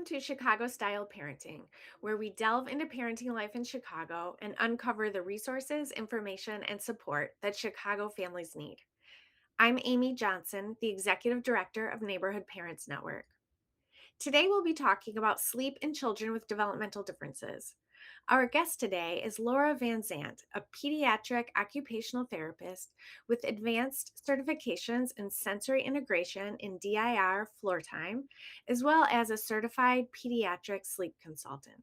Welcome to Chicago Style Parenting, where we delve into parenting life in Chicago and uncover the resources, information, and support that Chicago families need. I'm Amy Johnson, the Executive Director of Neighborhood Parents Network. Today, we'll be talking about sleep in children with developmental differences. Our guest today is Laura Van Zant, a pediatric occupational therapist with advanced certifications in sensory integration in DIR floor time, as well as a certified pediatric sleep consultant.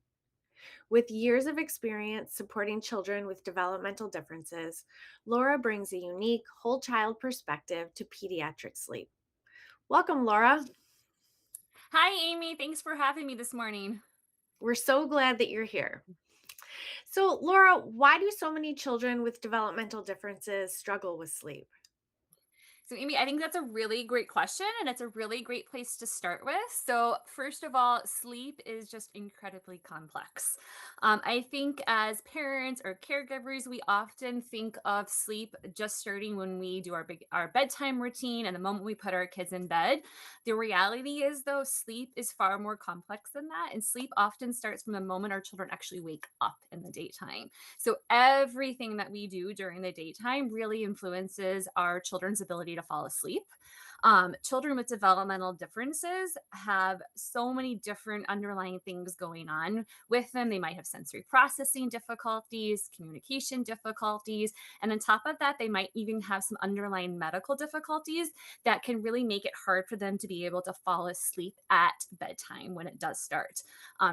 With years of experience supporting children with developmental differences, Laura brings a unique whole child perspective to pediatric sleep. Welcome, Laura. Hi, Amy. Thanks for having me this morning. We're so glad that you're here. So, Laura, why do so many children with developmental differences struggle with sleep? So, Amy, I think that's a really great question, and it's a really great place to start with. So, first of all, sleep is just incredibly complex. I think as parents or caregivers, we often think of sleep just starting when we do our bedtime routine and the moment we put our kids in bed. The reality is, though, sleep is far more complex than that, and sleep often starts from the moment our children actually wake up in the daytime. So everything that we do during the daytime really influences our children's ability to fall asleep. Children with developmental differences have so many different underlying things going on with them. They might have sensory processing difficulties, communication difficulties, and on top of that, they might even have some underlying medical difficulties that can really make it hard for them to be able to fall asleep at bedtime when it does start.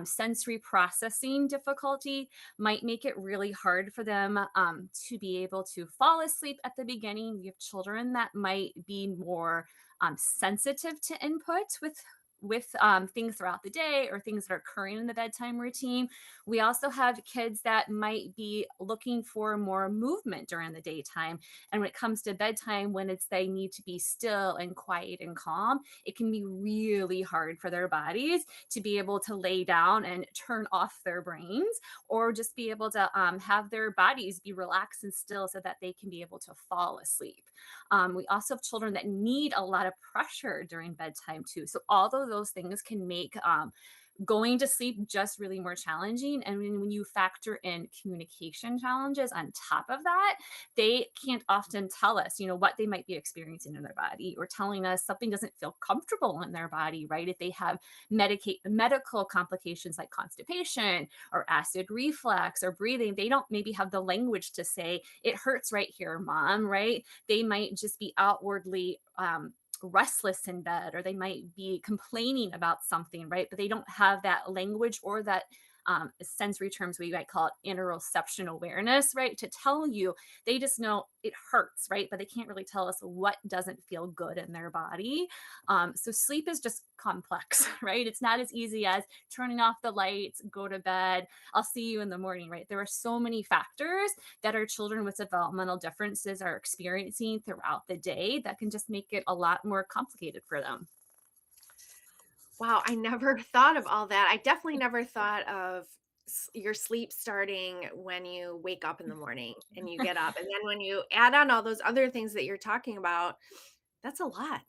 Sensory processing difficulty might make it really hard for them to be able to fall asleep at the beginning. We have children that might be more sensitive to input with things throughout the day or things that are occurring in the bedtime routine. We also have kids that might be looking for more movement during the daytime. And when it comes to bedtime, when it's they need to be still and quiet and calm, it can be really hard for their bodies to be able to lay down and turn off their brains or just be able to have their bodies be relaxed and still so that they can be able to fall asleep. We also have children that need a lot of pressure during bedtime too. So all of those things can make going to sleep just really more challenging. And when you factor in communication challenges on top of that, they can't often tell us, what they might be experiencing in their body or telling us something doesn't feel comfortable in their body, right? If they have medical complications like constipation or acid reflux or breathing, they don't maybe have the language to say, it hurts right here, mom, right? They might just be outwardly restless in bed or they might be complaining about something, right? But they don't have that language or that sensory terms we might call it interoception awareness, right? To tell you, they just know it hurts, right? But they can't really tell us what doesn't feel good in their body. So sleep is just complex, right? It's not as easy as turning off the lights, go to bed, I'll see you in the morning, right? There are so many factors that our children with developmental differences are experiencing throughout the day that can just make it a lot more complicated for them. Wow, I never thought of all that. I definitely never thought of your sleep starting when you wake up in the morning and you get up. And then when you add on all those other things that you're talking about, that's a lot.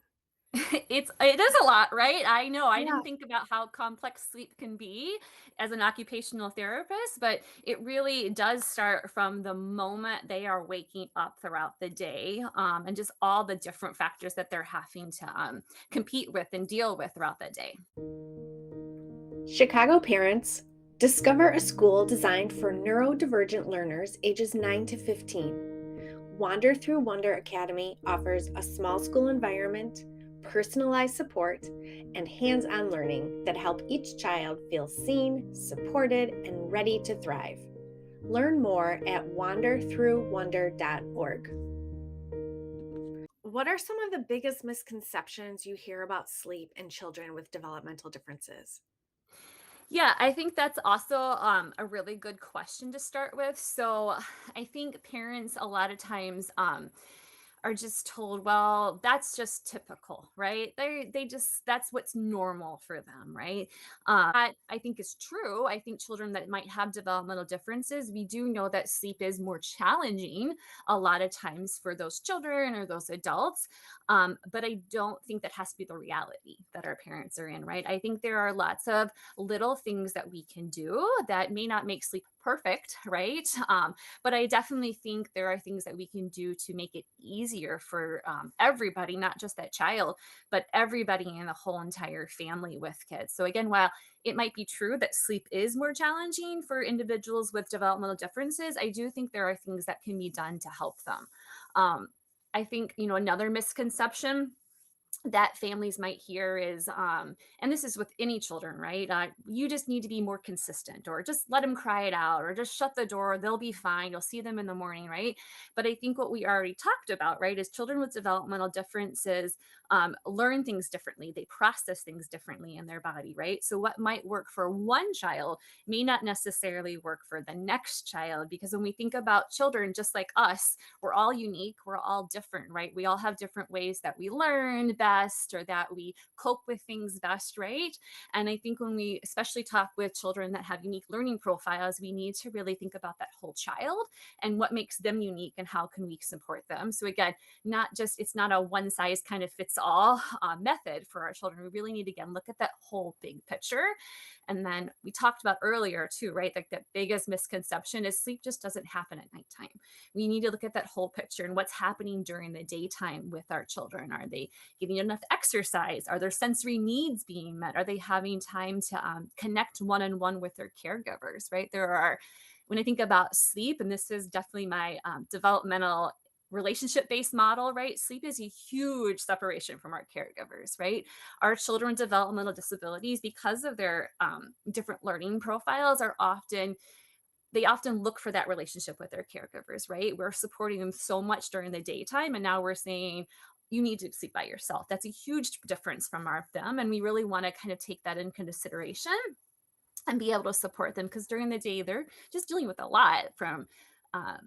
It is a lot, right? I know. I Yeah. didn't think about how complex sleep can be as an occupational therapist, but it really does start from the moment they are waking up throughout the day, and just all the different factors that they're having to compete with and deal with throughout the day. Chicago parents discover a school designed for neurodivergent learners ages 9 to 15. Wander Through Wonder Academy offers a small school environment, personalized support, and hands on learning that help each child feel seen, supported, and ready to thrive. Learn more at wanderthroughwonder.org. What are some of the biggest misconceptions you hear about sleep in children with developmental differences? Yeah, I think that's also a really good question to start with. So I think parents a lot of times are just told, well, that's just typical, right? They just that's what's normal for them, right? That I think is true. I think children that might have developmental differences, we do know that sleep is more challenging a lot of times for those children or those adults. But I don't think that has to be the reality that our parents are in, right? I think there are lots of little things that we can do that may not make sleep perfect, right? But I definitely think there are things that we can do to make it easier for everybody, not just that child, but everybody in the whole entire family with kids. So, again, while it might be true that sleep is more challenging for individuals with developmental differences, I do think there are things that can be done to help them. Um, I think, another misconception that families might hear is and this is with any children, right? You just need to be more consistent, or just let them cry it out, or just shut the door, they'll be fine, you'll see them in the morning, right? But I think what we already talked about, right, is children with developmental differences learn things differently, they process things differently in their body, right? So what might work for one child may not necessarily work for the next child, because when we think about children just like us, we're all unique, we're all different, right? We all have different ways that we learn best or that we cope with things best, right? And I think when we especially talk with children that have unique learning profiles, we need to really think about that whole child and what makes them unique and how can we support them. So again, not just it's not a one size kind of fits all method for our children. We really need to again look at that whole big picture. And then we talked about earlier too, right? Like the biggest misconception is sleep just doesn't happen at nighttime. We need to look at that whole picture and what's happening during the daytime with our children. Are they getting enough exercise? Are their sensory needs being met? Are they having time to connect one on one with their caregivers, right? When I think about sleep, and this is definitely my developmental relationship based model, right? Sleep is a huge separation from our caregivers, right? Our children with developmental disabilities, because of their different learning profiles, they often look for that relationship with their caregivers, right? We're supporting them so much during the daytime, and now we're saying, you need to sleep by yourself. That's a huge difference from them. And we really want to kind of take that into consideration and be able to support them, because during the day they're just dealing with a lot from um,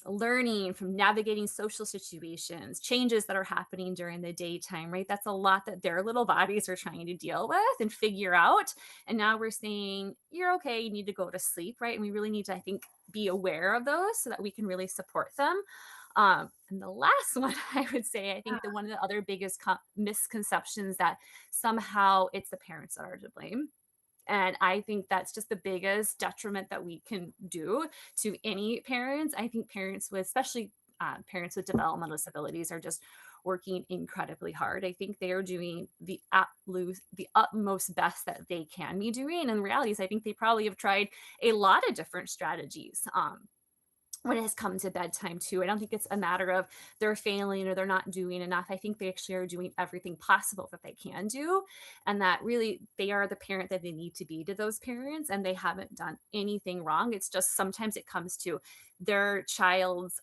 learning, from navigating social situations, changes that are happening during the daytime, right? That's a lot that their little bodies are trying to deal with and figure out. And now we're saying, you're okay, you need to go to sleep, right? And we really need to, I think, be aware of those so that we can really support them. And the last one I would say, I Yeah. think, the one of the other biggest misconceptions, that somehow it's the parents that are to blame. And I think that's just the biggest detriment that we can do to any parents. I think parents with, especially parents with developmental disabilities, are just working incredibly hard. I think they are doing the utmost best that they can be doing. And the reality is, I think they probably have tried a lot of different strategies. When it has come to bedtime too. I don't think it's a matter of they're failing or they're not doing enough. I think they actually are doing everything possible that they can do. And that really they are the parent that they need to be to those parents. And they haven't done anything wrong. It's just sometimes it comes to their child's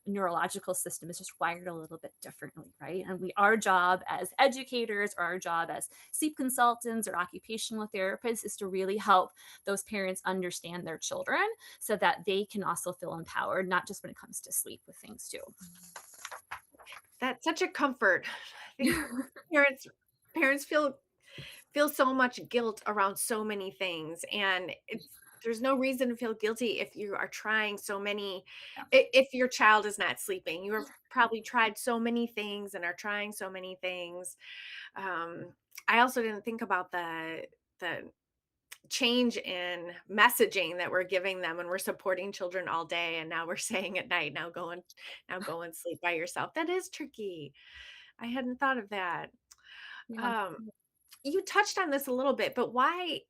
neurological system is just wired a little bit differently, right? And our job as educators, or our job as sleep consultants or occupational therapists, is to really help those parents understand their children so that they can also feel empowered, not just when it comes to sleep with things too. That's such a comfort. I think parents parents feel so much guilt around so many things, and there's no reason to feel guilty if you are trying so many. Yeah. If your child is not sleeping, you have probably tried so many things and are trying so many things. I also didn't think about the change in messaging that we're giving them when we're supporting children all day, and now we're saying at night, now go and sleep by yourself. That is tricky. I hadn't thought of that. Yeah. Um, you touched on this a little bit, but why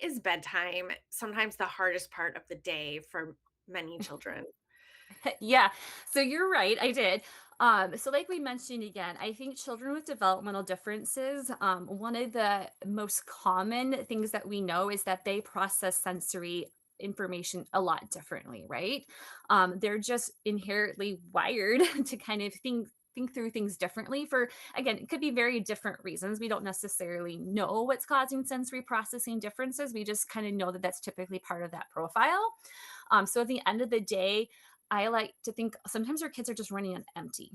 is bedtime sometimes the hardest part of the day for many children? Yeah. So you're right. I did. So like we mentioned again, I think children with developmental differences, one of the most common things that we know is that they process sensory information a lot differently, right? They're just inherently wired to kind of think through things differently. For again, it could be very different reasons. We don't necessarily know what's causing sensory processing differences. We just kind of know that that's typically part of that profile. So at the end of the day, I like to think sometimes our kids are just running on empty.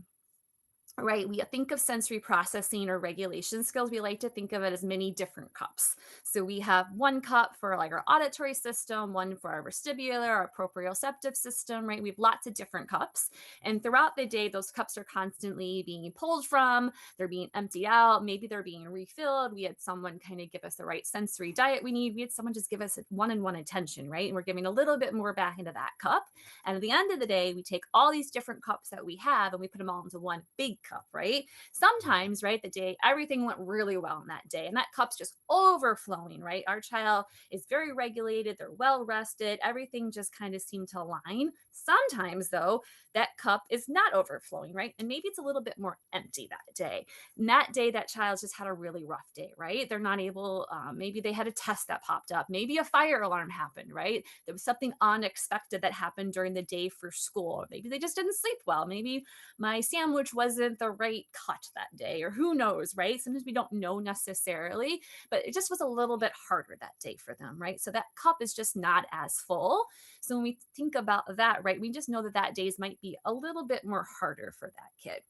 Right. We think of sensory processing or regulation skills. We like to think of it as many different cups. So we have one cup for like our auditory system, one for our vestibular, our proprioceptive system, right? We have lots of different cups. And throughout the day, those cups are constantly being pulled from, they're being emptied out. Maybe they're being refilled. We had someone kind of give us the right sensory diet we need. We had someone just give us one on one attention, right? And we're giving a little bit more back into that cup. And at the end of the day, we take all these different cups that we have and we put them all into one big cup, right? Sometimes, right, the day everything went really well in that day and that cup's just overflowing, right? Our child is very regulated, they're well rested, everything just kind of seemed to align. Sometimes, though, that cup is not overflowing, right? And maybe it's a little bit more empty that day. And that day, that child's just had a really rough day, right? They're not able, maybe they had a test that popped up, maybe a fire alarm happened, right? There was something unexpected that happened during the day for school. Maybe they just didn't sleep well. Maybe my sandwich wasn't the right cut that day, or who knows, right? Sometimes we don't know necessarily, but it just was a little bit harder that day for them, right? So that cup is just not as full. So when we think about that, right, we just know that that days might be a little bit more harder for that kid.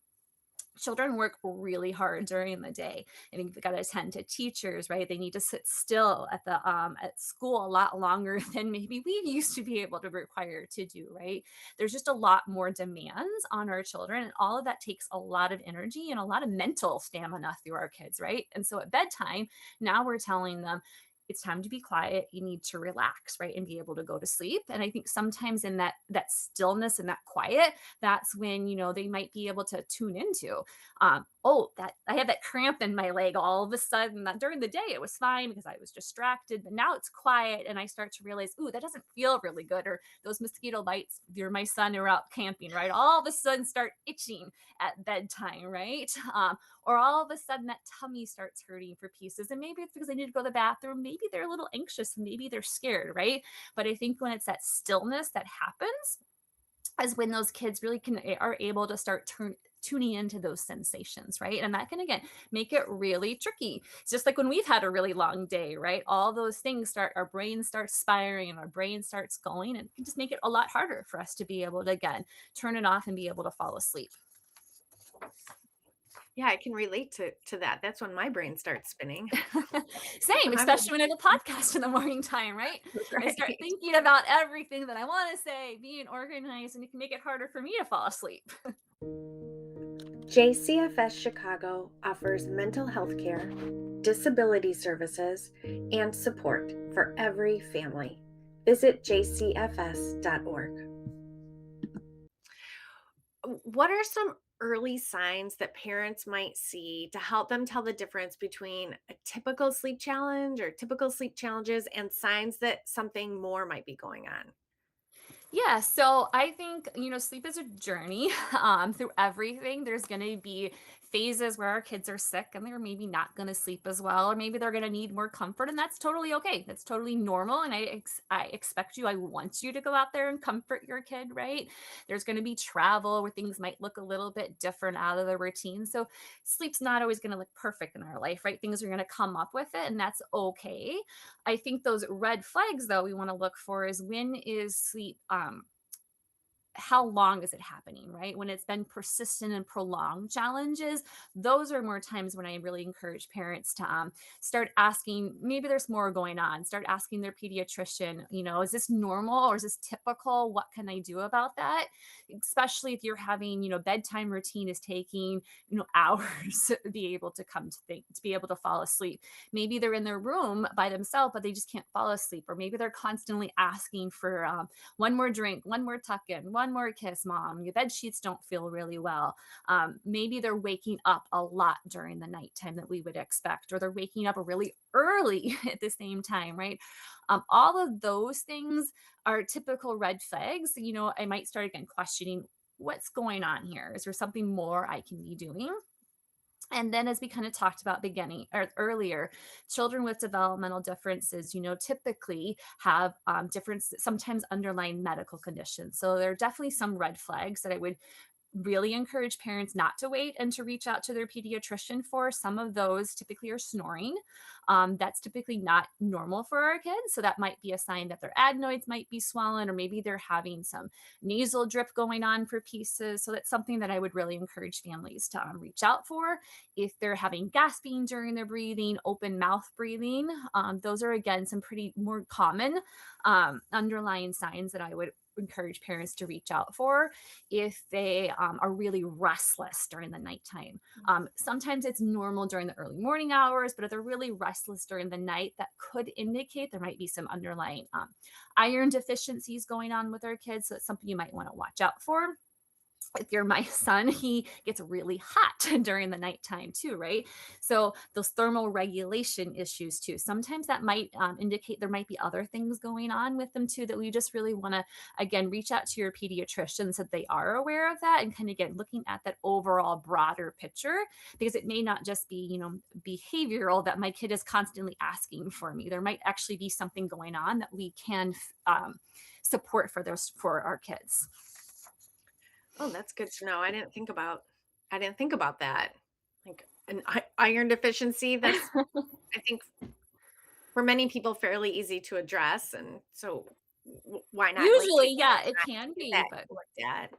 Children work really hard during the day. I think they got to attend to teachers, right? They need to sit still at the at school a lot longer than maybe we used to be able to require to do, right? There's just a lot more demands on our children, and all of that takes a lot of energy and a lot of mental stamina through our kids, right? And so at bedtime, now we're telling them it's time to be quiet, you need to relax, right, and be able to go to sleep. And I think sometimes in that stillness and that quiet, that's when, they might be able to tune into, oh, that I had that cramp in my leg all of a sudden. That during the day it was fine because I was distracted, but now it's quiet and I start to realize, ooh, that doesn't feel really good. Or those mosquito bites, you're my son, are out camping, right, all of a sudden start itching at bedtime, right? Or all of a sudden that tummy starts hurting for pieces, and maybe it's because they need to go to the bathroom, maybe they're a little anxious, maybe they're scared, right? But I think when it's that stillness that happens is when those kids really are able to start tuning into those sensations, right? And that can again make it really tricky. It's just like when we've had a really long day, right? All those things start, our brain starts spiring and our brain starts going, and it can just make it a lot harder for us to be able to again turn it off and be able to fall asleep. Yeah, I can relate to that. That's when my brain starts spinning. Same, When I'm especially when I have a podcast in the morning time, right? I start right. thinking about everything that I want to say, being organized, and it can make it harder for me to fall asleep. JCFS Chicago offers mental health care, disability services, and support for every family. Visit jcfs.org. What are some early signs that parents might see to help them tell the difference between a typical sleep challenge or typical sleep challenges and signs that something more might be going on? Yeah, so I think, sleep is a journey through everything. There's going to be phases where our kids are sick and they're maybe not going to sleep as well, or maybe they're going to need more comfort, and that's totally okay. That's totally normal. And I expect you, I want you to go out there and comfort your kid, right? There's going to be travel where things might look a little bit different out of the routine. So sleep's not always going to look perfect in our life, right? Things are going to come up with it, and that's okay. I think those red flags, though, we want to look for is when is sleep how long is it happening, right? When it's been persistent and prolonged challenges, those are more times when I really encourage parents to start asking, maybe there's more going on, start asking their pediatrician, is this normal or is this typical? What can I do about that? Especially if you're having, bedtime routine is taking, hours to be able to come to think, to be able to fall asleep. Maybe they're in their room by themselves, but they just can't fall asleep. Or maybe they're constantly asking for one more drink, one more tuck in, one more kiss, mom. Your bed sheets don't feel really well. Maybe they're waking up a lot during the nighttime that we would expect, or they're waking up really early at the same time, right? All of those things are typical red flags. I might start again questioning what's going on here. Is there something more I can be doing? And then, as we kind of talked about beginning or earlier, children with developmental differences, typically have different, sometimes underlying medical conditions. So there are definitely some red flags that I would really encourage parents not to wait and to reach out to their pediatrician for. Some of those typically are snoring. That's typically not normal for our kids. So that might be a sign that their adenoids might be swollen, or maybe they're having some nasal drip going on for pieces. So that's something that I would really encourage families to reach out for. If they're having gasping during their breathing, open mouth breathing, those are again some pretty more common underlying signs that I would encourage parents to reach out for if they are really restless during the nighttime. Sometimes it's normal during the early morning hours, but if they're really restless during the night, that could indicate there might be some underlying iron deficiencies going on with our kids. So it's something you might want to watch out for. If you're my son, he gets really hot during the nighttime too, right? So those thermal regulation issues too. Sometimes that might indicate there might be other things going on with them too that we just really want to again reach out to your pediatrician so that they are aware of that and kind of get looking at that overall broader picture, because it may not just be behavioral that my kid is constantly asking for me. There might actually be something going on that we can support for our kids. Oh, that's good to know. I didn't think about that. Like an iron deficiency, that's I think for many people fairly easy to address, and so why not like take Usually, some yeah, it time can to get be, that but looked at,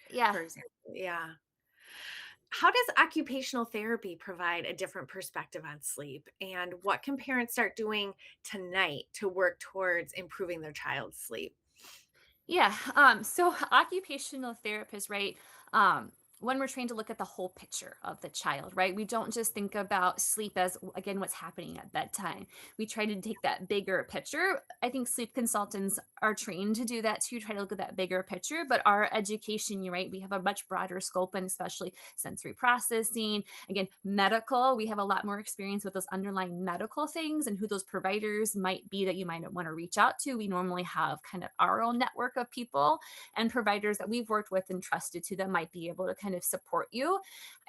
yeah. for example. Yeah. How does occupational therapy provide a different perspective on sleep? And what can parents start doing tonight to work towards improving their child's sleep? Yeah. So occupational therapists, right? When we're trained to look at the whole picture of the child, right? We don't just think about sleep as, again, what's happening at bedtime. We try to take that bigger picture. I think sleep consultants are trained to do that too, try to look at that bigger picture. But our education, you're right, we have a much broader scope, and especially sensory processing. Again, medical, we have a lot more experience with those underlying medical things and who those providers might be that you might want to reach out to. We normally have kind of our own network of people and providers that we've worked with and trusted to that might be able to kind of support you.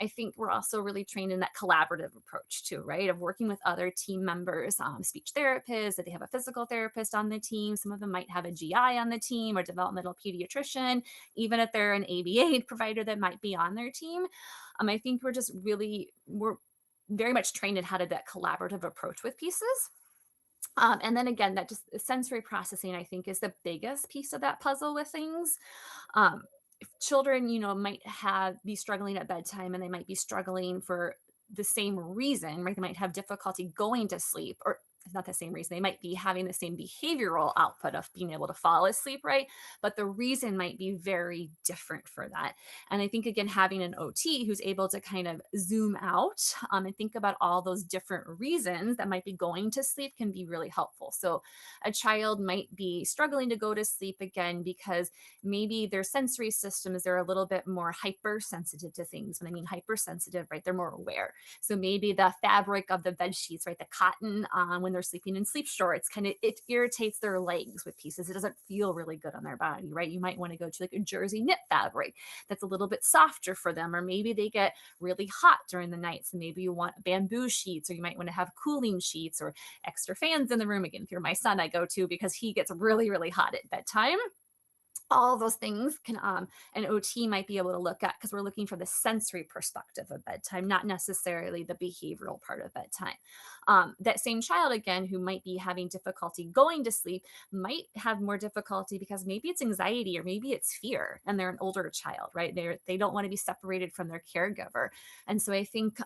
I think we're also really trained in that collaborative approach too, right? Of working with other team members, speech therapists, if they have a physical therapist on the team. Some of them might have a GI on the team or developmental pediatrician, even if they're an ABA provider that might be on their team. I think we're very much trained in how to do that collaborative approach with pieces. And then again, that just sensory processing, I think, is the biggest piece of that puzzle with things. If children, might have be struggling at bedtime, and they might be struggling for the same reason, right? They might have difficulty going to sleep, or it's not the same reason. They might be having the same behavioral output of being able to fall asleep, right? But the reason might be very different for that. And I think, again, having an OT who's able to kind of zoom out and think about all those different reasons that might be going to sleep can be really helpful. So a child might be struggling to go to sleep again because maybe their sensory systems are a little bit more hypersensitive to things. When I mean hypersensitive, right, they're more aware. So maybe the fabric of the bed sheets, right, the cotton when they're sleeping in sleep shorts, kind of it irritates their legs with pieces. It doesn't feel really good on their body, right? You might want to go to like a jersey knit fabric that's a little bit softer for them, or maybe they get really hot during the night. So maybe you want bamboo sheets, or you might want to have cooling sheets or extra fans in the room. Again, if you're my son, I go to because he gets really, really hot at bedtime. All those things can an OT might be able to look at, because we're looking for the sensory perspective of bedtime, not necessarily the behavioral part of bedtime. That same child, again, who might be having difficulty going to sleep, might have more difficulty because maybe it's anxiety or maybe it's fear, and they're an older child, right? They don't want to be separated from their caregiver. And so I think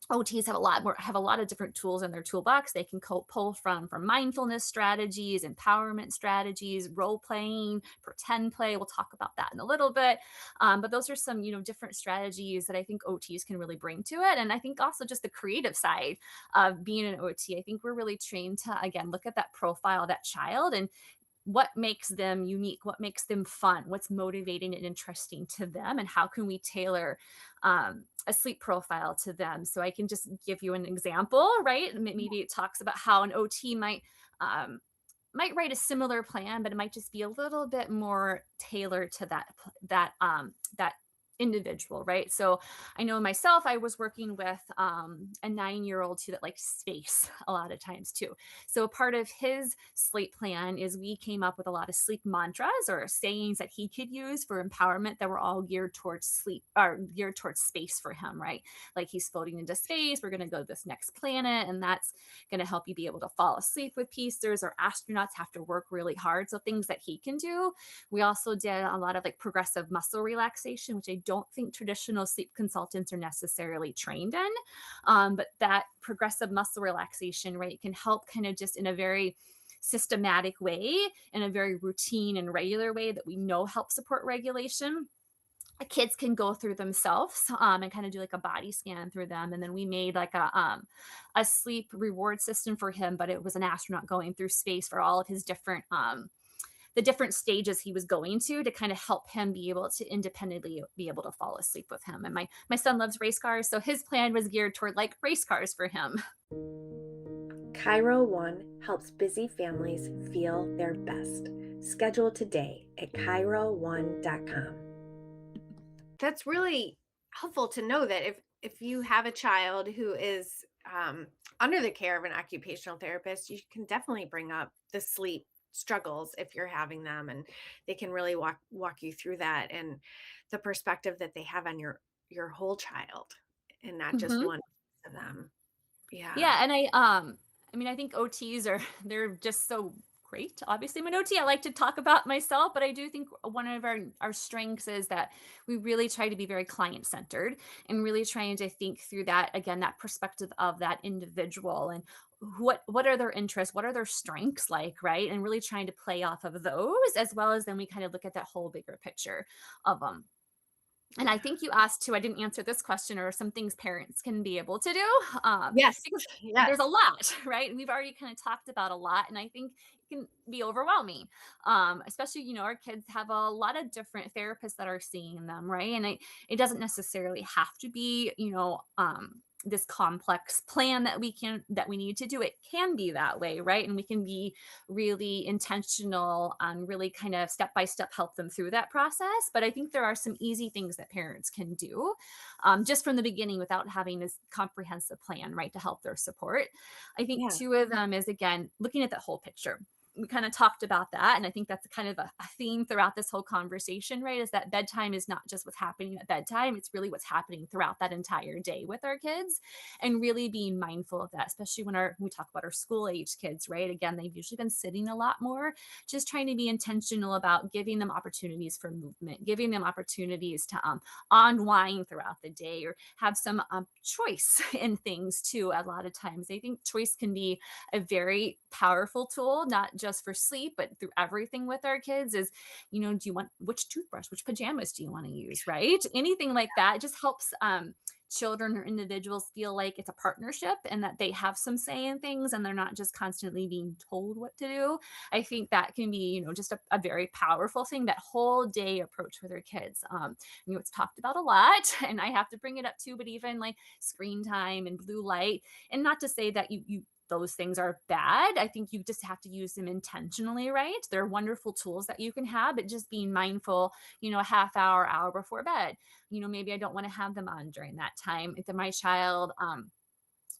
OTs have a lot of different tools in their toolbox. They can pull from mindfulness strategies, empowerment strategies, role playing, pretend play. We'll talk about that in a little bit. But those are some different strategies that I think OTs can really bring to it. And I think also just the creative side of being an OT. I think we're really trained to again look at that profile of that child and what makes them unique, what makes them fun, what's motivating and interesting to them, and how can we tailor a sleep profile to them. So I can just give you an example, right? Maybe it talks about how an OT might write a similar plan, but it might just be a little bit more tailored to that individual, right? So I know myself, I was working with a 9-year old too that likes space a lot of times too. So part of his sleep plan is we came up with a lot of sleep mantras or sayings that he could use for empowerment that were all geared towards sleep or geared towards space for him, right? Like he's floating into space, we're going to go to this next planet, and that's going to help you be able to fall asleep with peace. There's our astronauts have to work really hard. So things that he can do. We also did a lot of like progressive muscle relaxation, which I don't think traditional sleep consultants are necessarily trained in. But that progressive muscle relaxation, right, can help kind of just in a very systematic way, in a very routine and regular way that we know helps support regulation. Kids can go through themselves and kind of do like a body scan through them, and then we made like a sleep reward system for him, but it was an astronaut going through space for all of his different the different stages he was going to kind of help him be able to independently be able to fall asleep with him. And my son loves race cars, so his plan was geared toward like race cars for him. Cairo One helps busy families feel their best. Schedule today at cairo1.com. That's really helpful to know that if you have a child who is under the care of an occupational therapist, you can definitely bring up the sleep struggles if you're having them, and they can really walk you through that and the perspective that they have on your whole child and not just Mhm. one of them. Yeah. Yeah, and I mean, I think OTs are they're just so great. Obviously, I'm an OT. I like to talk about myself, but I do think one of our strengths is that we really try to be very client centered and really trying to think through that again, that perspective of that individual and what are their interests, what are their strengths like, right? And really trying to play off of those as well as then we kind of look at that whole bigger picture of them. And I think you asked too, I didn't answer this question, or some things parents can be able to do, Yes. because there's a Yes. lot, right? And we've already kind of talked about a lot, and I think it can be overwhelming. Especially, our kids have a lot of different therapists that are seeing them, right? And it doesn't necessarily have to be, this complex plan that we need to do. It can be that way, right? And we can be really intentional on really kind of step by step help them through that process. But I think there are some easy things that parents can do just from the beginning without having this comprehensive plan, right, to help their support. I think Yeah. two of them is again looking at that whole picture. We kind of talked about that. And I think that's kind of a theme throughout this whole conversation, right? Is that bedtime is not just what's happening at bedtime, it's really what's happening throughout that entire day with our kids and really being mindful of that, especially when we talk about our school age kids, right? Again, they've usually been sitting a lot more, just trying to be intentional about giving them opportunities for movement, giving them opportunities to unwind throughout the day or have some choice in things too. A lot of times, I think choice can be a very powerful tool, not just for sleep, but through everything with our kids. Is, do you want which toothbrush, which pajamas do you want to use, right? Anything like that. It just helps children or individuals feel like it's a partnership and that they have some say in things and they're not just constantly being told what to do. I think that can be, just a very powerful thing, that whole day approach with our kids. It's talked about a lot and I have to bring it up too, but even like screen time and blue light, and not to say that you those things are bad. I think you just have to use them intentionally, right? They're wonderful tools that you can have, but just being mindful, a half hour before bed. Maybe I don't want to have them on during that time. If my child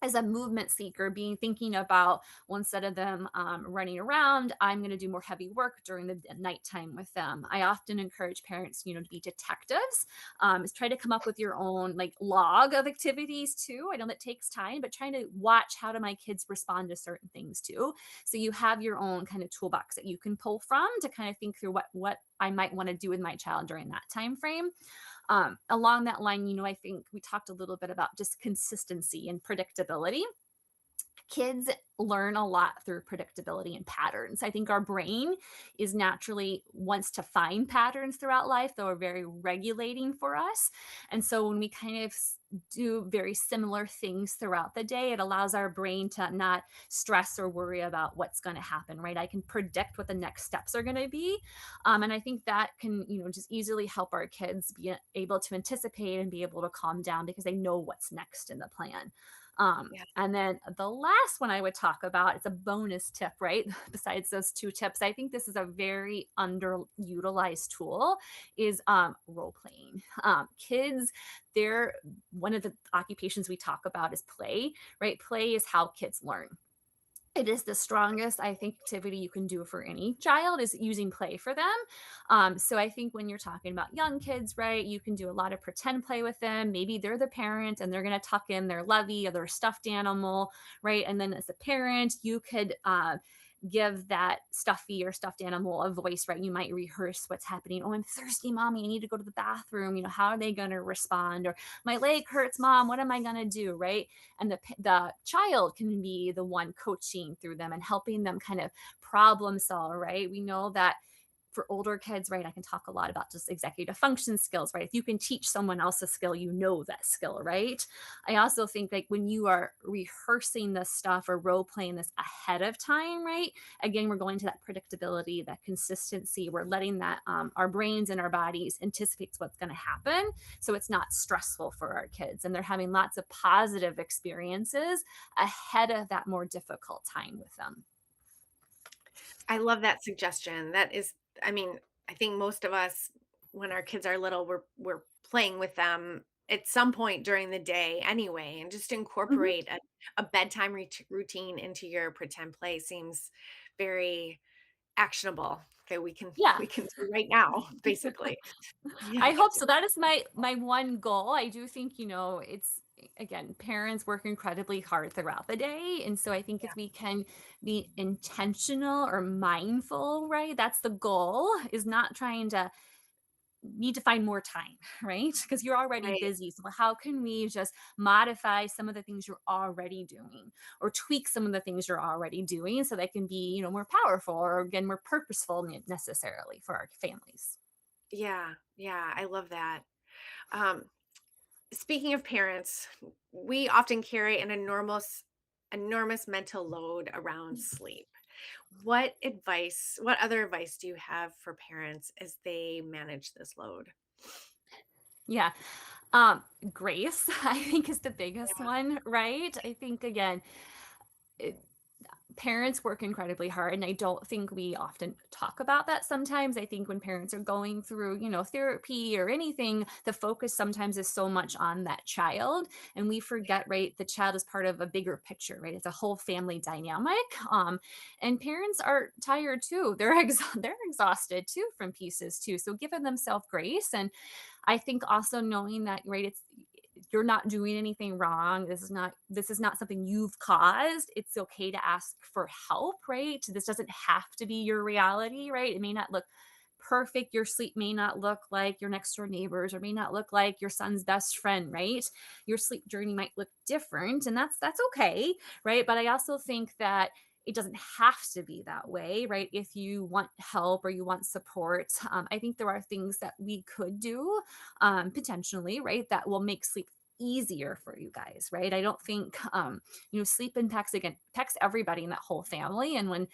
as a movement seeker, being thinking about, well, instead of them running around, I'm going to do more heavy work during the nighttime with them. I often encourage parents, to be detectives. Is try to come up with your own like log of activities too. I know that takes time, but trying to watch how do my kids respond to certain things too. So you have your own kind of toolbox that you can pull from to kind of think through what I might want to do with my child during that time frame. Along that line, I think we talked a little bit about just consistency and predictability. Kids learn a lot through predictability and patterns. I think our brain is naturally wants to find patterns throughout life that are very regulating for us. And so when we kind of do very similar things throughout the day, it allows our brain to not stress or worry about what's going to happen, right? I can predict what the next steps are going to be. And I think that can, just easily help our kids be able to anticipate and be able to calm down because they know what's next in the plan. Yeah. And then the last one I would talk about, it's a bonus tip, right? Besides those two tips, I think this is a very underutilized tool is role playing. Kids, they're one of the occupations we talk about is play, right? Play is how kids learn. It is the strongest, I think, activity you can do for any child is using play for them. So I think when you're talking about young kids, right, you can do a lot of pretend play with them. Maybe they're the parent and they're going to tuck in their lovey or their stuffed animal, right? And then as a parent, you could give that stuffy or stuffed animal a voice, right? You might rehearse what's happening. Oh, I'm thirsty, mommy. I need to go to the bathroom. How are they going to respond? Or my leg hurts, mom. What am I going to do? Right? And the child can be the one coaching through them and helping them kind of problem solve, right? We know that for older kids, right, I can talk a lot about just executive function skills, right? If you can teach someone else a skill, you know that skill, right? I also think like when you are rehearsing this stuff or role playing this ahead of time, right? Again, we're going to that predictability, that consistency. We're letting that our brains and our bodies anticipates what's going to happen, so it's not stressful for our kids, and they're having lots of positive experiences ahead of that more difficult time with them. I love that suggestion. That is, I mean, I think most of us, when our kids are little, we're playing with them at some point during the day anyway, and just Mhm. incorporate a bedtime routine into your pretend play seems very actionable that we can Yeah. we can do right now, basically. I Yeah. hope so. That is my one goal. I do think, it's again, parents work incredibly hard throughout the day. And so I think if we can be intentional or mindful, right? That's the goal, is not trying to need to find more time, right? Because you're already Right. busy. So how can we just modify some of the things you're already doing or tweak some of the things you're already doing so they can be, more powerful or again more purposeful necessarily for our families. Yeah. Yeah. I love that. Um, Speaking of parents, we often carry an enormous mental load around sleep. What other advice do you have for parents as they manage this load? Yeah. Um, Grace, I think is the biggest Yeah, one, right? I think again, it, parents work incredibly hard, and I don't think we often talk about that sometimes. I think when parents are going through, therapy or anything, the focus sometimes is so much on that child, and we forget, right, the child is part of a bigger picture, right? It's a whole family dynamic. And parents are tired too. They're exhausted too from pieces too. So giving themselves grace, and I think also knowing that, right, it's you're not doing anything wrong. This is not something you've caused. It's okay to ask for help, right? This doesn't have to be your reality, right? It may not look perfect. Your sleep may not look like your next door neighbors or may not look like your son's best friend, right? Your sleep journey might look different, and that's okay, right? But I also think that it doesn't have to be that way, right? If you want help or you want support, I think there are things that we could do, potentially, right, that will make sleep easier for you guys, right? I don't think, sleep impacts everybody in that whole family, and when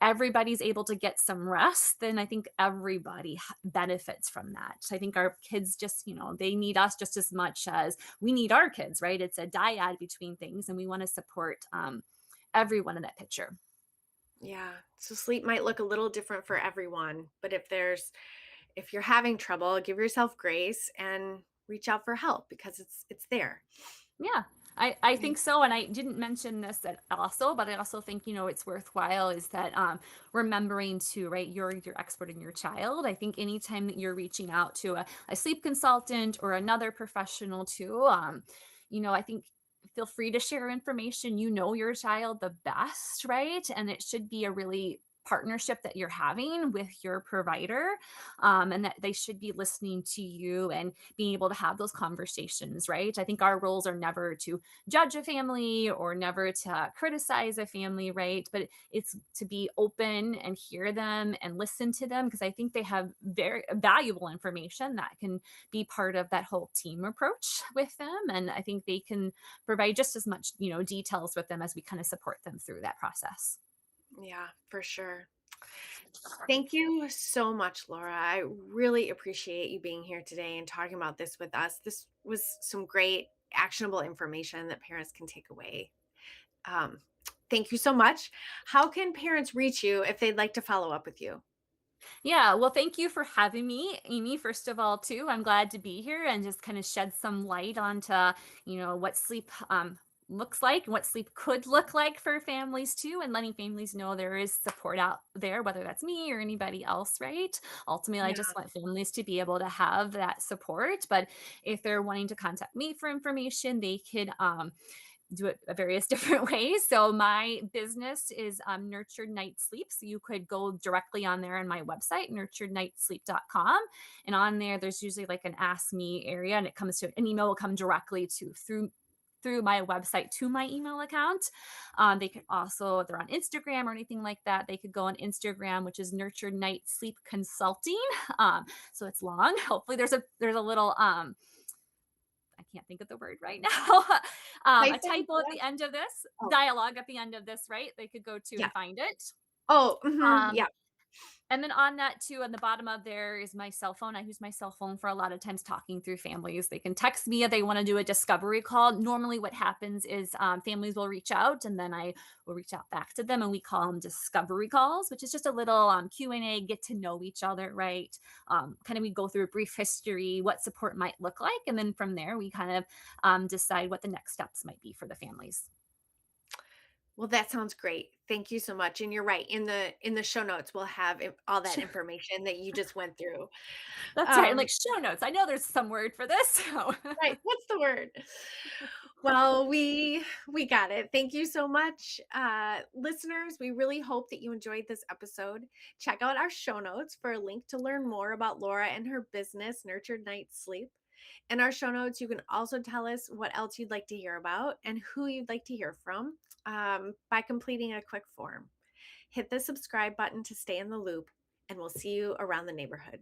everybody's able to get some rest, then I think everybody benefits from that. So I think our kids just, they need us just as much as we need our kids, right? It's a dyad between things, and we want to support everyone in that picture. yeah. So sleep might look a little different for everyone, but if you're having trouble, give yourself grace and reach out for help because it's there. Yeah, I Yeah. think so, and I didn't mention this also, but I also think, it's worthwhile is that, remembering to, right, you're your expert in your child. I think anytime that you're reaching out to a sleep consultant or another professional too, I think feel free to share information. You know your child the best, right? And it should be a really partnership that you're having with your provider, and that they should be listening to you and being able to have those conversations, right? I think our roles are never to judge a family or never to criticize a family, right? But it's to be open and hear them and listen to them, because I think they have very valuable information that can be part of that whole team approach with them. And I think they can provide just as much, details with them as we kind of support them through that process. Yeah, for sure. Thank you so much, Laura. I really appreciate you being here today and talking about this with us. This was some great actionable information that parents can take away. Um, Thank you so much. How can parents reach you if they'd like to follow up with you? Yeah, well, thank you for having me, Amy. First of all, too, I'm glad to be here and just kind of shed some light onto, what sleep looks like and what sleep could look like for families too, and letting families know there is support out there, whether that's me or anybody else, right? Ultimately, I Yeah. just want families to be able to have that support. But if they're wanting to contact me for information, they could do it various different ways. So my business is Nurtured Night Sleep. So you could go directly on there on my website, nurturednightsleep.com. And on there, there's usually like an ask me area, and it comes to an email will come directly to through my website to my email account. They could also, if they're on Instagram or anything like that, they could go on Instagram, which is Nurtured Night Sleep Consulting. So it's long. Hopefully, there's a little I can't think of the word right now. A Hyphen? typo at Yeah. the end of this, Oh, dialogue at the end of this, right? They could go to yeah. and find it. Oh, mhm, Um, yeah. and then on that too, on the bottom of there is my cell phone. I use my cell phone for a lot of times talking through families. They can text me if they want to do a discovery call. Normally, what happens is families will reach out, and then I will reach out back to them, and we call them discovery calls, which is just a little Q&A, get to know each other, right? Kind of we go through a brief history, what support might look like, and then from there we kind of decide what the next steps might be for the families. Well, that sounds great. Thank you so much, and you're right, in the show notes, we'll have all that information that you just went through. That's right. And Um, like show notes. I know there's some word for this. So. right, what's the word? Well, we got it. Thank you so much. Listeners, we really hope that you enjoyed this episode. Check out our show notes for a link to learn more about Laura and her business, Nurtured Night Sleep. In our show notes, you can also tell us what else you'd like to hear about and who you'd like to hear from by completing a quick form. Hit the subscribe button to stay in the loop, and we'll see you around the neighborhood.